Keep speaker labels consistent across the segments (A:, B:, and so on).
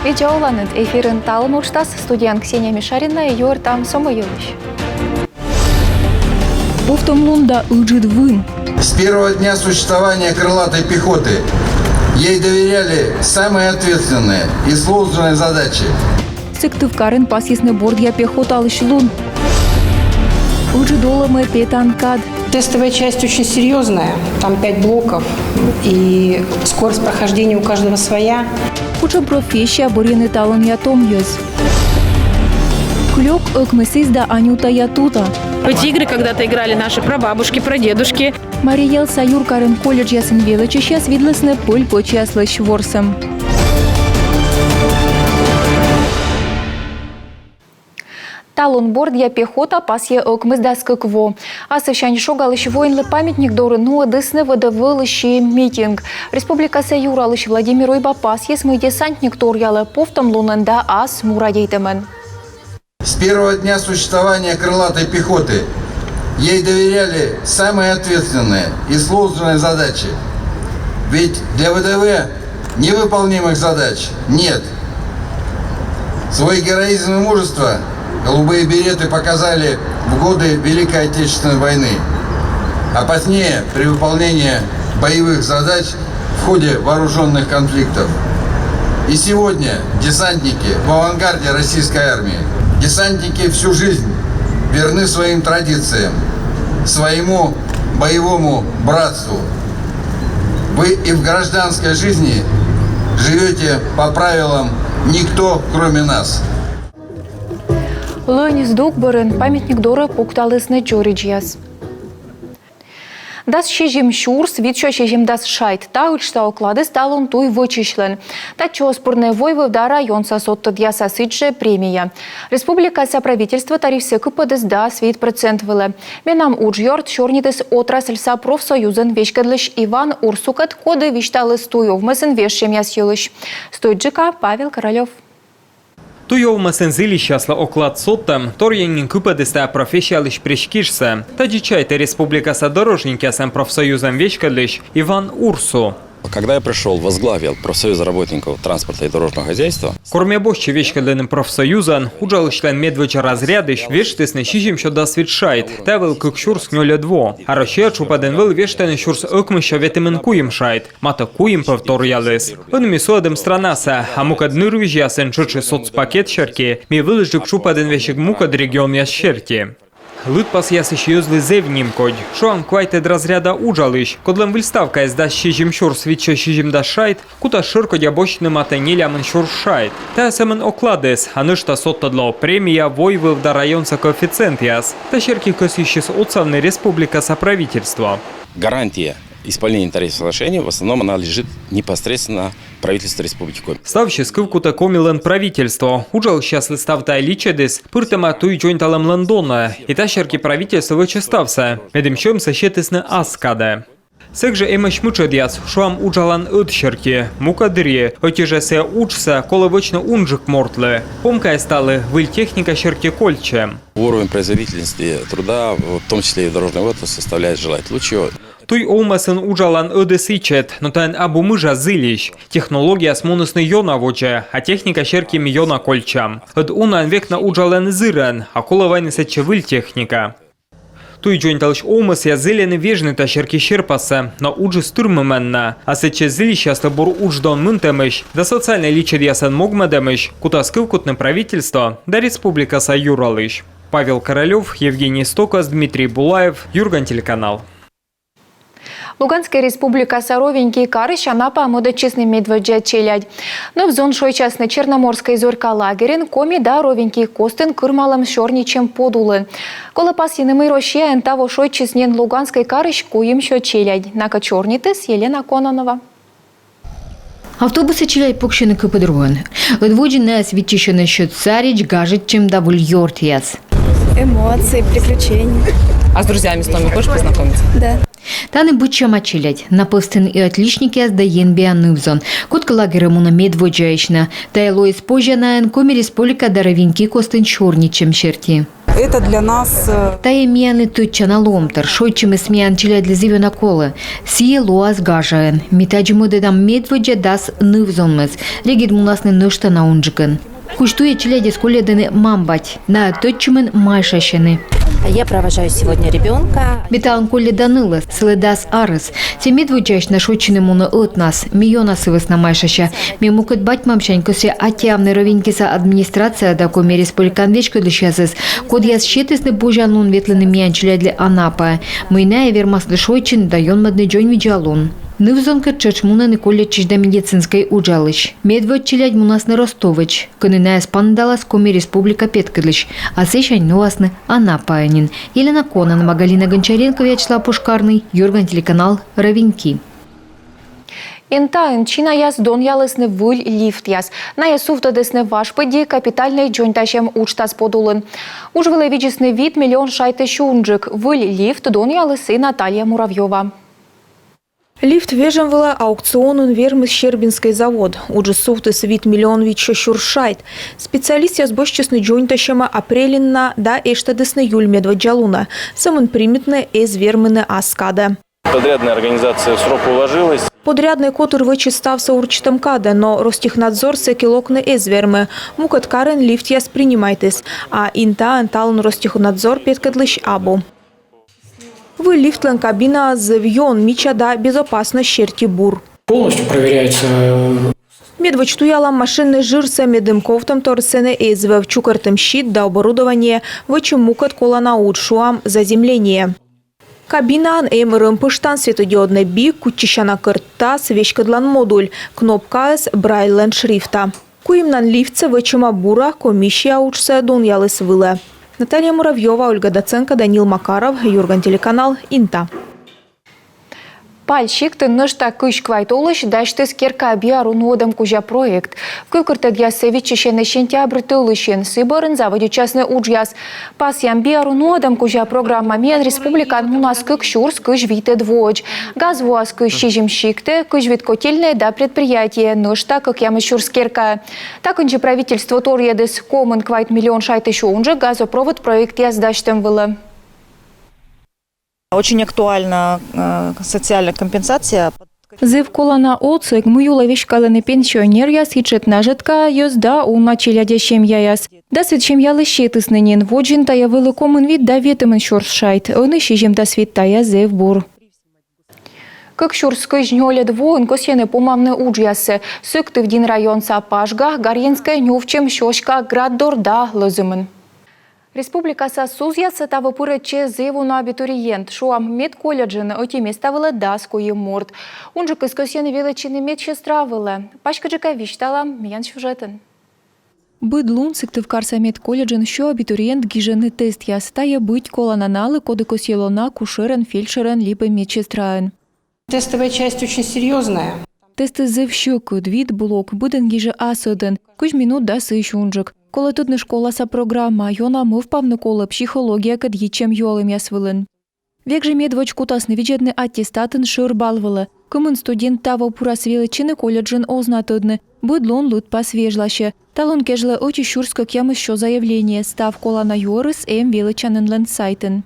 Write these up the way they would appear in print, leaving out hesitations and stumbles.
A: Видеоланет эфирын талым уштас студиян Ксения Мишарина и Юртам Сомоевич. Повтомлунда уджит вын.
B: С первого дня существования крылатой пехоты ей доверяли самые ответственные и сложные задачи.
A: Сыктывкарын пасисны бордья пехота алышлун. Уджидоломы петанкад.
C: Тестовая часть очень серьезная, там 5 блоков, и скорость прохождения у каждого своя.
A: Куча профессия борьяны талон ятомьёз. Клёк ыкмысызда Анюта Ятута.
D: В эти игры когда-то играли наши прабабушки, прадедушки.
A: Мария Саюр Карен колледж ясын величи сейчас видлысны пыль почаслыш ворсом. Талон бордья пехота пасье ыкмыздаск кво. А совщань шогалыш воинлы памятник доры нуадысны выдавылыщи митинг. Республика Саюр алыш Владимир Ойба пасье смы десантник торьялы повтом лунында ас мурадейтемен.
B: С первого дня существования крылатой пехоты ей доверяли самые ответственные и сложные задачи. Ведь для ВДВ невыполнимых задач нет. Свой героизм и мужество голубые береты показали в годы Великой Отечественной войны, а позднее при выполнении боевых задач в ходе вооруженных конфликтов. И сегодня десантники в авангарде российской армии. Десантники всю жизнь верны своим традициям, своему боевому братству. Вы и в гражданской жизни живете по правилам «никто, кроме нас».
A: Лönис Докборен памятник доры пукталысны Джориджиас. Дас шежим шурс, витчо шежим дас шайт, та учта оклады сталон туй вычишлен. Та чо спорне войвы да район сосотто дья сосыдже премия. Республика соправительства тарифсы кыпадыс да свит процент вылы. Менам уджьорд шорнитыс отрасль са профсоюзен вешкадлыш Иван Урсукат коды вишталыс туйовмысын вешшем ясьелыш. Стойджика Павел Королев.
E: Туйовмысын зылищаслы оклад соттам, торьянин кыпадыста профессиялыш пришкишса. Таджичайта республикаса дорожникясам профсоюзам вешкадлыш Иван Урсу.
F: Когда я пришел, возглавил профсоюз работников транспорта и дорожного хозяйства.
E: Кроме бощи вешкадленным профсоюзан, уджалышлен медвеча разрядыш, вештесны щижим що да свитшайт, тавил кукшурс 02. А роща чупаден вил вештен шурс окмыша ветимен куим шайт, мата куим повторялыс. Он мисуадым странаса, а мукад нырвижясен чучи соцпакет шерки, ми вилыжик чупаден вешик мукад регион ящерки. Лытпас ясыш юзлы зевним кодь, шоан квайтед разряда уджалыш, кодлем вильставка из да щижим шурс витчо щижим да шайт, кута ширкодя бочным атенилямын шурс шайт. Та семен окладес, а нышта соттадло премия войвыл да районца коэффициент яс, та щерки косищес отцавны республика соправительства.
F: Гарантия исполнения тарифных соглашений в основном она лежит непосредственно правительству Республики Коми.
E: Ставши скывку-то комилен правительство, уджал сейчас листавта личедес, пыртама туй джойнталем Лондона, и та щерки правительства вычестався, медимчом сощетесны аскаде. Секже емеш мучедяс, шуам уджалан ыдщерки, мукадри, отежесе учса, коловочно унжик мортле, помкай стали выль техника щерки кольче.
F: Уровень производительности труда, в том числе и в дорожной отрасли, составляет желать лучшего.
E: Туй олмасын уджалан ыдысычет, но тайн абу мыжа зылищ. Технология смонусны йона воче, а техника щерки миона кольчам. Ыд унан векна уджалан зырен, а коловайны сече выль техника. Туй джойнталыш олмас я зелены вежны та щерки щерпаса, но уджи стурмыменна, а сече зылища слабор удждон мынтемыш, да социальный личед ясан могмедемыш, кута скывкутны правительство, да республика Саюралыш. Павел Королев, Евгений Стокас, Дмитрий Булаев, Юрган телеканал.
A: Луганская республика Саровенький Карыш, Анапа, модочисный медведя челядь. Но в зон шойчасны Черноморской зорька лагерин, коми да ровенький костын кырмалым шорничем подулы. Колопасиным рощаен того шойчиснен Луганской Карыш куем шо челядь. Нака чорнитыс Елена Кононова.
G: Автобусы челяй покшены кыпыдруан. Лыдвуджи нас витчишены счет царич гажит чем да вульёрт яс.
H: Эмоции, приключения.
D: А с друзьями с Томми хочешь познакомиться?
H: Да.
G: Таны быччама челядь. Напыстын и отличники аздаен бианывзон. Котка лагеря муна медводжаечна. Тайло из позжанаен коми республика даровинки костын чорничем щерти.
I: Это для нас
G: Та є м'яни тутча на ломтер, шойчими сміян чиля для зівю на коле. Сіє лоаз гажаєн. Мітаджимо дедам медведя дас нивзонмез. Регід муласне ништа на унджикен. Куштує чиля дескулядини мамбать. На тутчимен майшащини.
J: Я провожаю сегодня ребенка.
G: Біталан колі Данила, селедас Арес. Ці медведяч на шойчинему на от нас. Мільйона сивис на майшаща. Мімукет бать мамшенькося атявне ровінькіса адміністрація да комі республікан вічко лишязис. Код яс щитисне божанун ветлини м'ян чиля для Анапа. Мийнає вермас для шойчин дайон мадне джонь віджалун. Нивзонка чечмуна не колячич до медицинской уджалищ. Медведь чилядь мунасне Ростович. Конинає спандалас комі республіка Петкидлищ. А сещань нуасне Анапаянин. Елена Конан, Магалина Гончаренко, Вячеслав Пушкарный, Юрган, телеканал Равеньки.
A: Інта Чина яс дон ялисне виль ліфт яс. На ясув додесне ваш педі капітальний джонь тащем учта сподулин. Уж вилевіджесне від мільйон шайте шунджик. Виль ліфт дон ялиси Наталія Муравйова.
K: Лифт вежем вела аукционун вермыс Щербинский завод. Уже суфты свит миллион вичо шуршайт. Специалист язбощесны джойнтащема апрелинна да эштадесны юль медваджалуна. Самын приметны эз вермыны аскада.
L: Подрядная организация срок уложилась.
K: Подрядный котур вычистався урчитом каде, но Ростехнадзор секилокны эз вермы. Мукат карен лифт яс принимайтес. А инта анталын Ростехнадзор петкадлыш абу. Вы лифтлен кабина завьон мича да безопасно щерти бур.
M: Полностью проверяется.
K: Медвочтуялам машинный жир с медымкофтом торсене эзвев чукартым щит да оборудование вычемукат кола научшуам заземление. Кабинан рымпыштан светодиодный бик кучищана кыртта свечкадлан модуль, кнопка с брайлен шрифта. Куимнан лифтце вычема бура комиссия учсе дон ялыс выле. Наталья Муравьева, Ольга Доценко, Данил Макаров, Юрган, телеканал Инта.
A: Пальщик тыннышта кыш квайтолыш дашты скерка биару нодам кужа проект. В кылкыртык ясевичи шене сентябрь тылышен сыборын заводе частный уджяс. Пас ям биару нодам кужа программа мен республикан мунас кык шурс кыш вите двоч. Газвуас кыш щижимщикте кыш вит котельное да предприятие нышта кык ям шур скерка. Так инжи правительство тор едес комын квайт миллион шайты шунжы газопровод проект яс даштым вылы.
N: Очень актуальна социальная компенсация.
A: Зив колана оцик муюла вишкалene пенсионер яс хичет нажитка йозда у начеля дещем яяс. Да свитчем я лишетис ненен воджин та я великомен від да вітимен шоршайт. Они щижем да світ та я зив бур. Как шурской жнёля двоен косьене помамне уджясе. Сыктыв дин район Сапажга, Гарьенская нювчем щошка граддор да лозымен. Республика Сасузя та випурече зиву на абітурієнт, що медколеджини отімі ставили даскою морд. Унже кискосєни величини медсестравили. Пашка Джека віштала, м'ян сюжетен. Бидлун сиктивкарса медколеджин, що абітурієнт гіжений тест яс стає бить колананали, коди косєлона, кушерен, фельдшерен, ліпе медсестраен.
C: Тестовая часть очень серьезная.
A: Тести зив щукут, від блок, буден гіже А1, куж минут да сищунжик. Коли тут не школаса програма, йона мов павне коле психологія кад'їчем йолем ясвилен. Век же медвочку тас невіджедне аттестатин шир балвили. Кумен студент таво пурас величини коледжин ознатидне. Бидлон лут посвежлаще. Талон кежле очі шурско кями що заявление. Став кола на юрис величанин ленсайтен.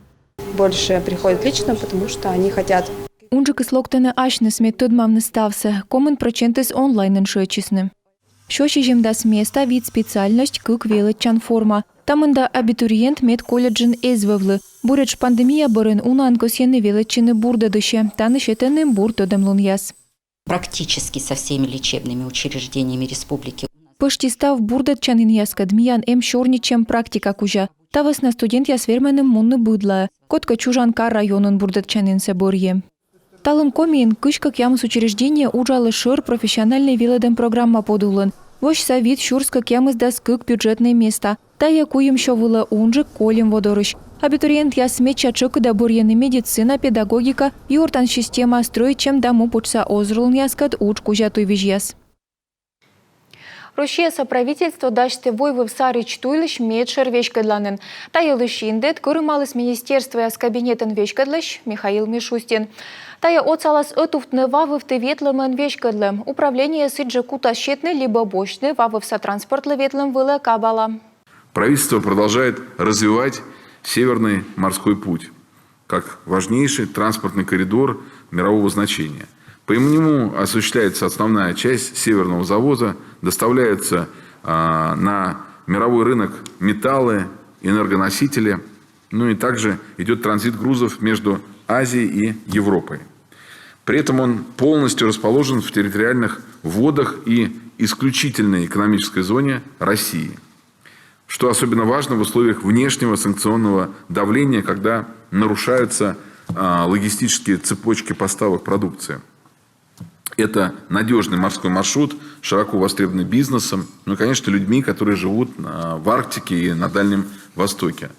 O: Больше приходят лично, потому что они хотят.
A: Унже кислоктене ашне смет тодмав не стався. Комен прочентис онлайнен шечисне. Що ще дасть места від спеціальність кик величан форма. Там да абітурієнт медколеджин езвевли. Буреч пандемія борен унан косєни величини бурдадище. Та не ще тенем бурдодем лун'яс.
J: Практически со всеми лечебными учреждениями республики.
A: Пошті став бурдадчанин яска дміян шорнічем практика кужа. Та весна студент яс верменем мунны будла. Котка чужанка районын бурдадчанин се борье. Талын комиен кышкак ямыс учреждение ужалы шыр профессиональный веледем программа подулын. Вош совет шурскак ямыс да скык бюджетное место. Та якуем шо вылы унжик колем водорыш. Абитуриент яс меча чык да бурьены медицина, педагогика и ортан система строить чем дому почса озрулн яскат уч кужатуй вижьяс. Россия правительство даште войвы в Сарич туйлыш медшер вешкадланын. Та елыш индет кырымалыс министерство яс кабинетен вешкадлыш Михаил Мишустин. Тая оцалас отуфтны вавыв ты ветлым вешкадлым. Управление сыджа кута щетны либо бочны вавыв со транспортлы ветлым вылы кабала.
P: Правительство продолжает развивать
I: Северный морской путь, как важнейший транспортный коридор мирового значения. По нему осуществляется основная часть северного завоза, доставляются на мировой рынок металлы, энергоносители, ну и также идет транзит грузов между Азией и Европой. При этом он полностью расположен в территориальных водах и исключительной экономической зоне России. Что особенно важно в условиях внешнего санкционного давления, когда нарушаются логистические цепочки поставок продукции. Это надежный морской маршрут, широко востребованный бизнесом, ну и, конечно, людьми, которые живут в Арктике и на Дальнем Востоке.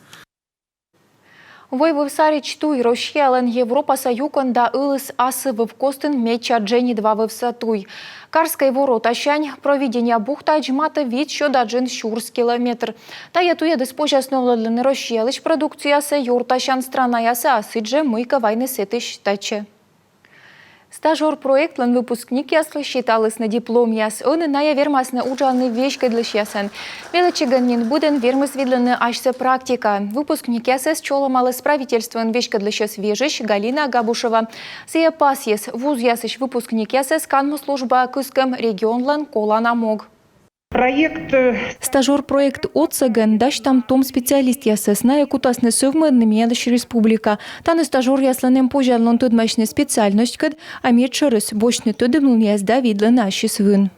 A: Войвы в Сарич туй Рощелен Европа Союкон да Илыс Асы в Костен Меча Джени 2 в Сатуй. Карской ворота щань проведення бухта джмата від що да джин щурс кілометр. Та я тує диспожа основлене Рощелич продукція се юрта щан страна ясе асидже мийка вайни сетиш тече. Стажер проект лен выпускник яслы считалась на диплом яс. Он на вермасне уджалный вещкой для щесен. Величи ганнин буден вермыс видлены ашсе практика. Выпускник ясес чоломалы с правительством вещка для щес вежищ Галина Габушева. Сия пас яс вуз ясыш выпускник ясес канму служба кыском регион лен кола намог. Стажер проект «Оцеген» даш там том специалист ясесна, якутасне совмедне м'ядаш республика. Та не стажер ясленем пожалон тут мешне специальность кад, а мір через бочне тодемлун язда відле наші свин.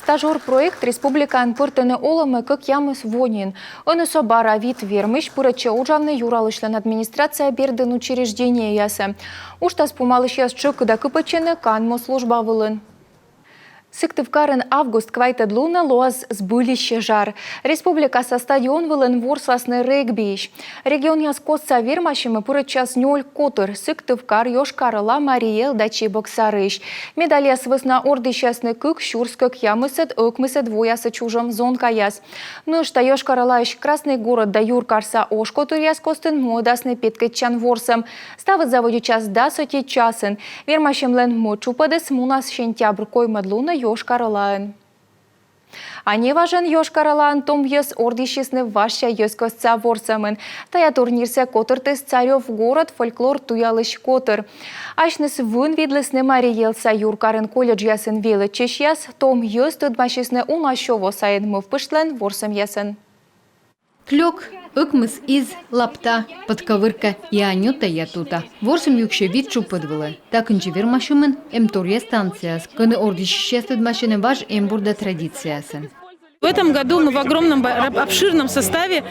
A: Стажер проект республикан пыртыны олымы как ямыс вонин. Он собара вид вермыш пыраче уджавны юралышлен администрация берден учреждение ясы. Уштас пумалыш яс чык да кыпачены канмо служба вылын. Сыктывкарын август квайтед луна лоаз сбылище жар. Республика со стадион вылен ворсласны регбиш. Регион яскосца вермашимы пуры час нёль котыр. Сыктывкар, Йошкар-Ола, Мариэл, Дачи, Боксарыш. Медалья свысна орды счастны кык, щурскак ямысет, ыкмысет воясы чужом зон каяс. Ну что Йошкар-Ола ищ красный город да юркарса ошкотыр яскостын модасны петкет чан ворсам. Ставыт заводи час да соти часын. Вермашим лен мочупадес мунас сентябрь коймад луна Йошкар-Олаан. А не важен Йошкар-Олаан том ес ордищесны ваша ескосца ворсамын. Тая турнирсе котыртыс царев город фольклор туялыш котыр. Ашныс вын видлесны Мариелса юркарын колледж ясын велы чеш яс, том ес тудмашесны унашово сайын мыв пышлен ворсам ясын.
G: Клёк, ыкмыс из лапта, подковырка и анюта ятута. Ворсам юкше вид чупадвылы. Так инче вермашымын эмтория станцияс. Кыны ордищестыд машины ваш эмбурда традициясын.
D: В этом году мы в огромном, обширном составе.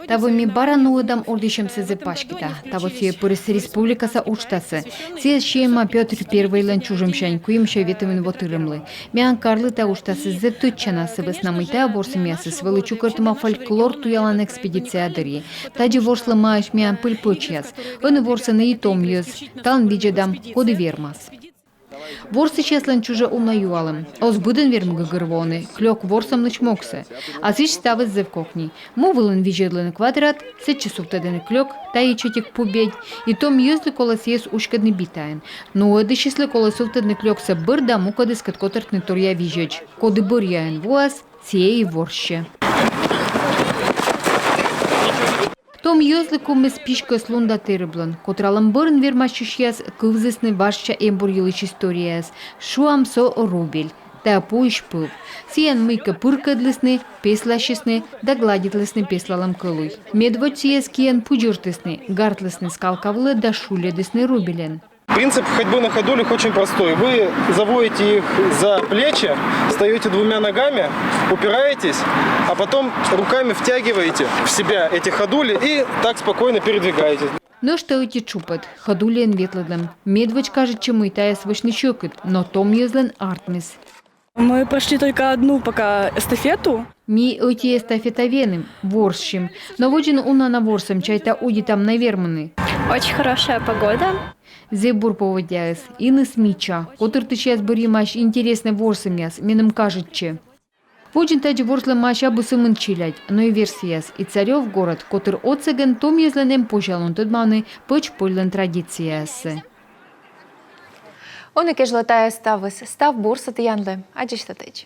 G: Того ми барануыдам ордищем сызе пашкита. Того сие пырыс республикаса учтасы. Сие шема Петр I лен чужым шанькуем шеветымын вотырымлы. Мян карлы та учтасы зе тутчанасы веснамыйта ворсым ясы свылы чукартыма фольклор туялан экспедиция дыри. Таджи ворслы мааш мян пыль пычяс. Ыны ворсыны и том ёс. Талн виджедам коды вермас. Ворсы чеслен чуже умнаюалым. Озбуден вермгы гырвоны, клёк ворсам нычмоксы. Азыш ставыз зев кокни. Мовылын вижедлен квадрат, сет часов тадыны клёк, таи чотик пубедь, и том юзлы колосиес ушкадны битаен. Но одышислы колосов тадны клёкса бырда мукады скаткотартны торья вижеч. Коды бырьяен вуаз, сие и ворще. Том юзлы кумыс пишка слунда терблан, котралам бырн вермащущияс кывзысны вашча эмбур йылыч историяс, шуам со рубель, та пуиш пыл. Сиян мыйка пыркадлысны, песлащысны, да гладитлысны песлалам кылуй. Медводь сияс киян пуджыртысны, гартлысны скалкавлы да шуледысны рубелен.
L: Принцип ходьбы на ходулях очень простой. Вы заводите их за плечи, встаете двумя ногами, упираетесь, а потом руками втягиваете в себя эти ходули и так спокойно передвигаетесь.
G: Но что эти чупат? Ходулен ветладам. Медведь кажет, чему и тая свышный щекот, но том юзлен артмис.
H: Мы прошли только одну пока эстафету.
G: Ми эти эстафетовеным, ворщим. Но воджин уна на ворсам, чай-то уди там наверманы.
H: Очень хорошая погода.
G: Зебур поводяес, иныс мича, котыр ты сейчас бери маш интересный ворсам яс, миным кажет че. Воджин таджи ворслы маш абысымын чилять, но и версияс, и царев город, котыр оцеген том езленем пожалун тудманы пыч пойлен традициясы.
A: Он и кежлатая став борса тиянлы, аджиштатыч.